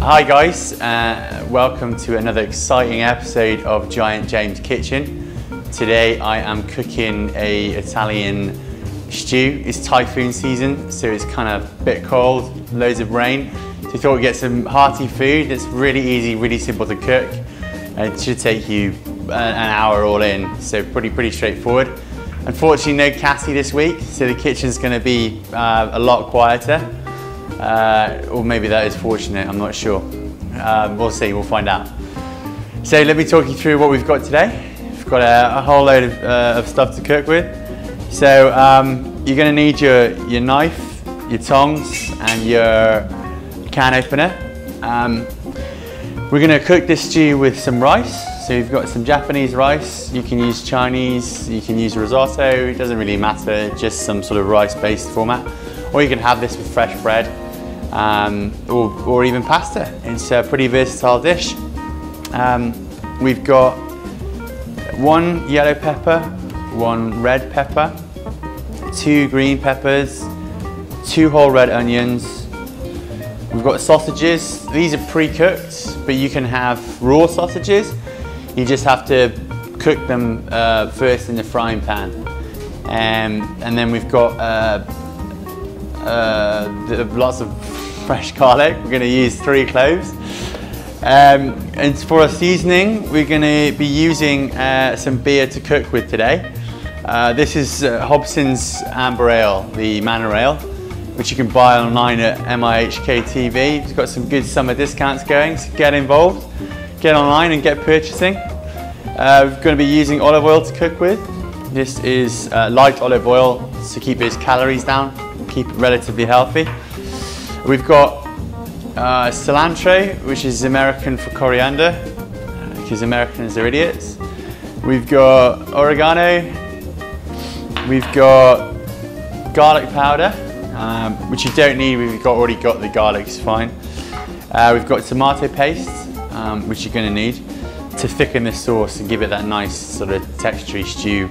Hi guys, welcome to another exciting episode of Giant James Kitchen. Today I am cooking a Italian stew. It's typhoon season, so it's kind of a bit cold, loads of rain. So we thought we'd get some hearty food that's really easy, really simple to cook. It should take you an hour all in, so pretty straightforward. Unfortunately no Cassie this week, so the kitchen's going to be a lot quieter. Or maybe that is fortunate, I'm not sure. We'll see, we'll find out. So let me talk you through what we've got today. We've got a whole load of stuff to cook with. So you're going to need your knife, your tongs and your can opener. We're going to cook this stew with some rice. So you've got some Japanese rice, you can use Chinese, you can use risotto, it doesn't really matter, just some sort of rice-based format. Or you can have this with fresh bread. Or even pasta. It's a pretty versatile dish. We've got 1 yellow pepper, 1 red pepper, 2 green peppers, 2 whole red onions. We've got sausages. These are pre-cooked, but you can have raw sausages. You just have to cook them first in the frying pan. And then we've got lots of fresh garlic. We're going to use 3 cloves. And for a seasoning, we're going to be using some beer to cook with today. This is Hobson's Amber Ale, the Manor Ale, which you can buy online at MIHK.TV. It's got some good summer discounts going, so get involved, get online and get purchasing. We're going to be using olive oil to cook with. This is light olive oil to keep its calories down, keep it relatively healthy. We've got cilantro, which is American for coriander, because Americans are idiots. We've got oregano. We've got garlic powder, which you don't need, we've already got the garlic, it's fine. We've got tomato paste, which you're going to need to thicken the sauce and give it that nice sort of textury stew.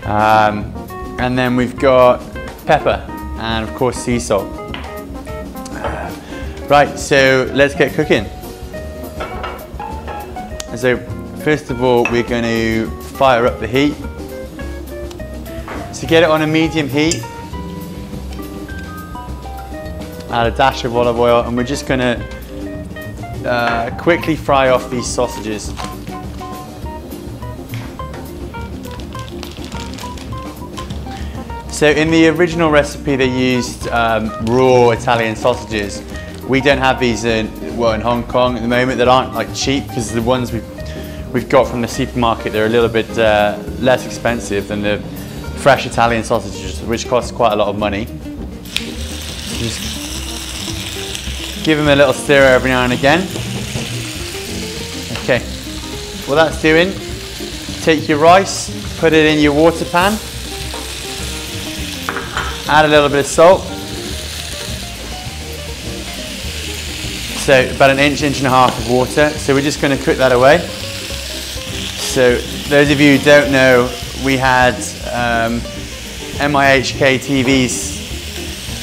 And then we've got pepper and of course sea salt. Right, so let's get cooking. So first of all, we're going to fire up the heat. So get it on a medium heat. Add a dash of olive oil, and we're just going to quickly fry off these sausages. So in the original recipe they used raw Italian sausages. We don't have these in Hong Kong at the moment. That aren't like cheap, because the ones we've got from the supermarket, they're a little bit less expensive than the fresh Italian sausages, which cost quite a lot of money. Just give them a little stir every now and again. Okay, well that's doing, take your rice, put it in your water pan, add a little bit of salt. So about an inch and a half of water. So we're just going to cook that away. So those of you who don't know, we had MIHK.TV's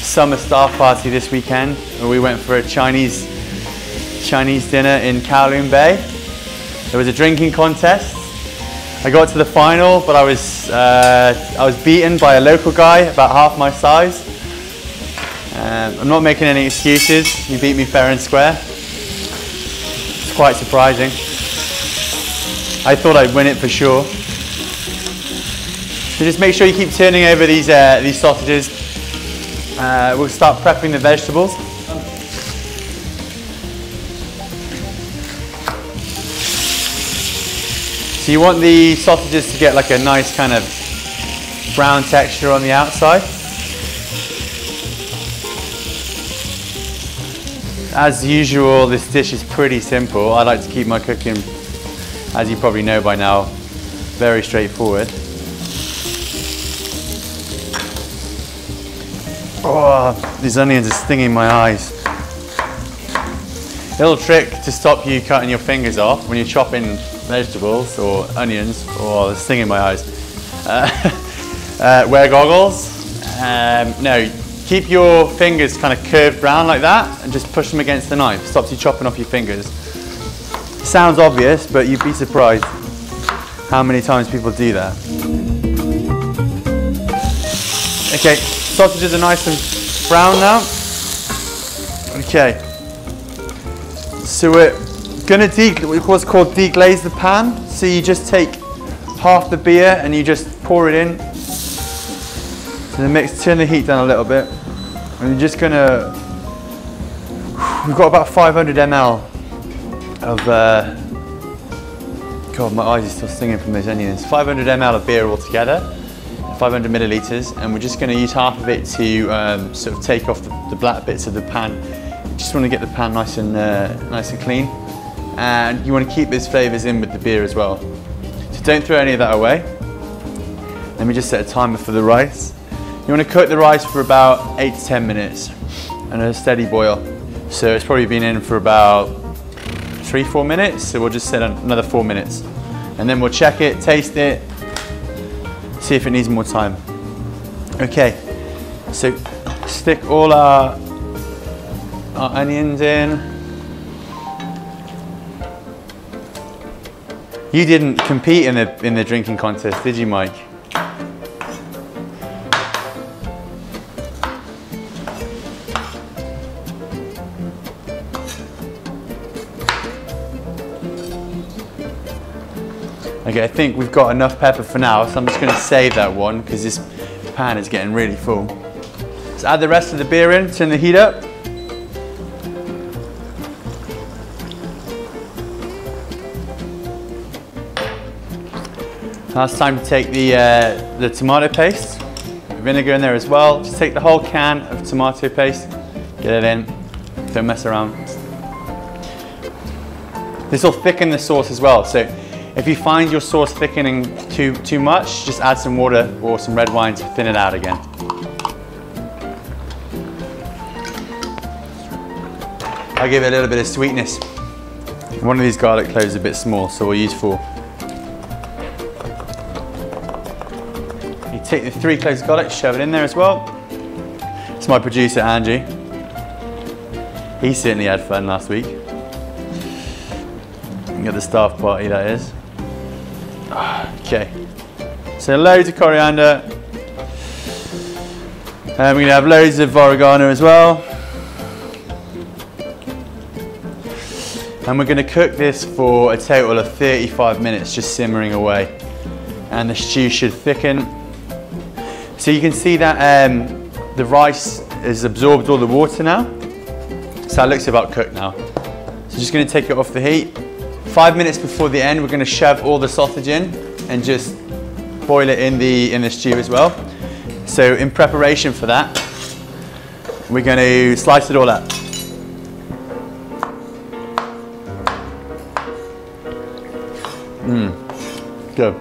summer staff party this weekend, where we went for a Chinese dinner in Kowloon Bay. There was a drinking contest. I got to the final, but I was beaten by a local guy about half my size. I'm not making any excuses. He beat me fair and square. It's quite surprising. I thought I'd win it for sure. So just make sure you keep turning over these sausages. We'll start prepping the vegetables. So you want the sausages to get like a nice kind of brown texture on the outside. As usual, this dish is pretty simple. I like to keep my cooking, as you probably know by now, very straightforward. Oh, these onions are stinging my eyes. Little trick to stop you cutting your fingers off when you're chopping vegetables or onions. Oh, they're stinging my eyes. wear goggles. No, keep your fingers kind of curved round like that and just push them against the knife. Stops you chopping off your fingers. Sounds obvious, but you'd be surprised how many times people do that. Okay, sausages are nice and brown now. Okay, so we're gonna what's called deglaze the pan. So you just take half the beer and you just pour it in to the mix, turn the heat down a little bit, and you're just gonna, we've got about 500 ml of, God, my eyes are still stinging from those onions. 500 ml of beer altogether, 500 milliliters, and we're just gonna use half of it to sort of take off the black bits of the pan. You just wanna get the pan nice and clean. And you want to keep those flavours in with the beer as well. So don't throw any of that away. Let me just set a timer for the rice. You want to cook the rice for about 8 to 10 minutes and a steady boil. So it's probably been in for about 3-4 minutes, so we'll just set another 4 minutes. And then we'll check it, taste it, see if it needs more time. Okay, so stick all our onions in. You didn't compete in the drinking contest, did you, Mike? Okay, I think we've got enough pepper for now, so I'm just going to save that one because this pan is getting really full. So add the rest of the beer in, turn the heat up. Now it's time to take the tomato paste, vinegar in there as well. Just take the whole can of tomato paste, get it in, don't mess around. This will thicken the sauce as well, so if you find your sauce thickening too much, just add some water or some red wine to thin it out again. I'll give it a little bit of sweetness. One of these garlic cloves is a bit small, so we'll use 4. Take the 3 cloves of garlic, shove it in there as well. It's my producer, Angie. He certainly had fun last week. At the staff party, that is. Okay. So loads of coriander. And we're going to have loads of oregano as well. And we're going to cook this for a total of 35 minutes, just simmering away. And the stew should thicken. So you can see that the rice has absorbed all the water now. So that looks about cooked now. So just going to take it off the heat. 5 minutes before the end, we're going to shove all the sausage in and just boil it in the stew as well. So in preparation for that, we're going to slice it all up. Good.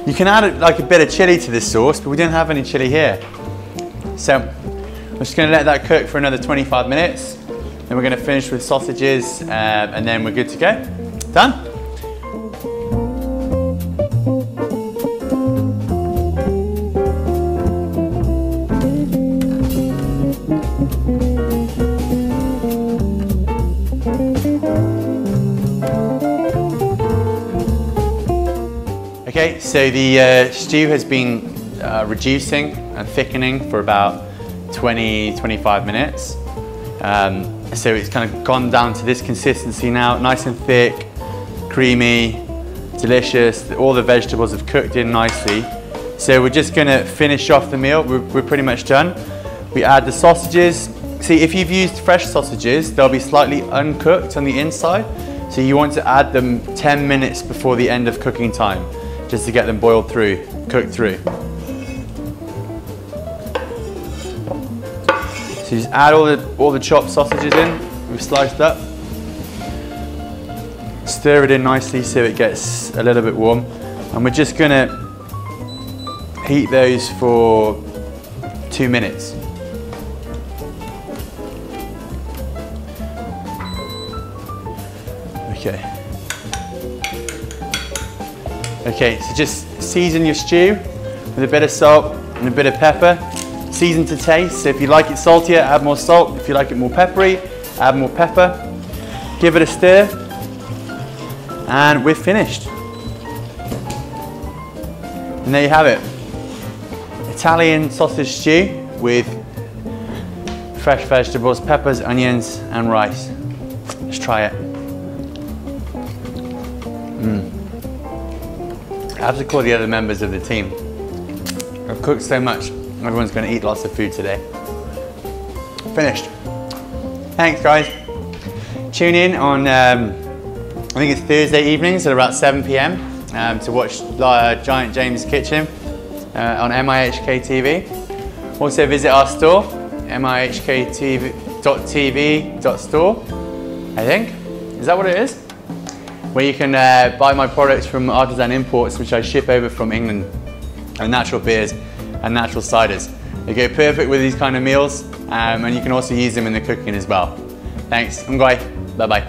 You can add like a bit of chilli to this sauce, but we don't have any chilli here. So I'm just going to let that cook for another 25 minutes. Then we're going to finish with sausages and then we're good to go. Done? Okay, so the stew has been reducing and thickening for about 20-25 minutes. So it's kind of gone down to this consistency now, nice and thick, creamy, delicious. All the vegetables have cooked in nicely. So we're just going to finish off the meal. We're pretty much done. We add the sausages. See, if you've used fresh sausages, they'll be slightly uncooked on the inside. So you want to add them 10 minutes before the end of cooking time, just to get them boiled through, cooked through. So you just add all the chopped sausages in, we've sliced up. Stir it in nicely so it gets a little bit warm. And we're just gonna heat those for 2 minutes. Okay. Okay, so just season your stew with a bit of salt and a bit of pepper. Season to taste, so if you like it saltier, add more salt. If you like it more peppery, add more pepper. Give it a stir, and we're finished. And there you have it. Italian sausage stew with fresh vegetables, peppers, onions, and rice. Let's try it. I have to call the other members of the team. I've cooked so much, everyone's going to eat lots of food today. Finished. Thanks, guys. Tune in on, I think it's Thursday evenings at about 7 p.m. To watch Giant James Kitchen on MIHK.TV. Also visit our store, MIHK.TV.store, I think. Is that what it is? Where you can buy my products from Artisan Imports, which I ship over from England, and natural beers and natural ciders. They go perfect with these kind of meals, and you can also use them in the cooking as well. Thanks. Bye bye.